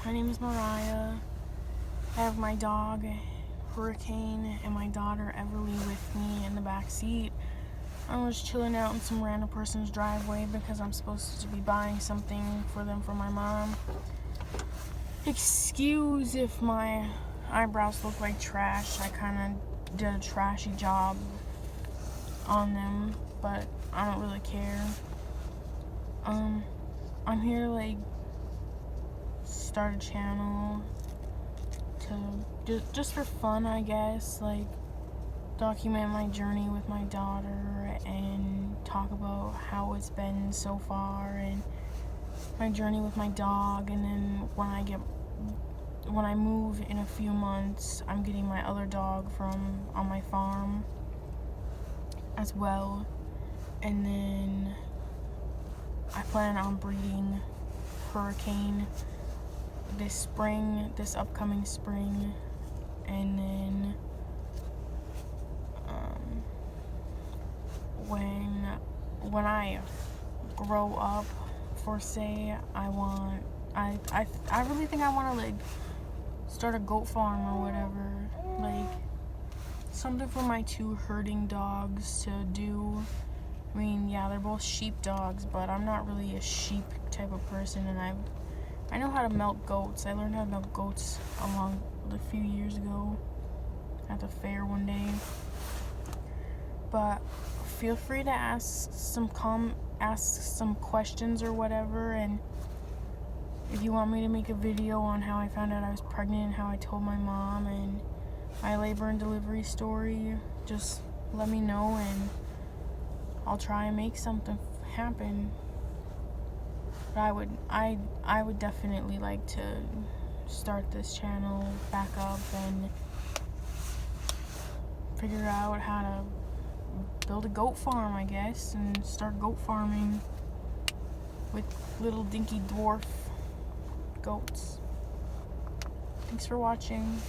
My name is Mariah. I have my dog, Hurricane, and my daughter, Everleigh, with me in the back seat. I was chilling out in some random person's driveway because I'm supposed to be buying something for them for my mom. Excuse if my eyebrows look like trash. I kind of did a trashy job on them, but I don't really care. I'm here to start a channel to just for fun, I guess, document my journey with my daughter and talk about how it's been so far and my journey with my dog. And then when I move in a few months, I'm getting my other dog from on my farm as well. And then I plan on breeding Hurricane this upcoming spring, and then when I grow up, I really think I want to start a goat farm or whatever, something for my two herding dogs to do. I mean, yeah, they're both sheep dogs, but I'm not really a sheep type of person, and I know how to milk goats. I learned how to milk goats a few years ago at the fair one day. But feel free to ask some questions or whatever, and if you want me to make a video on how I found out I was pregnant and how I told my mom and my labor and delivery story, just let me know and I'll try and make something happen. But I would definitely like to start this channel back up and figure out how to build a goat farm, I guess, and start goat farming with little dinky dwarf goats. Thanks for watching.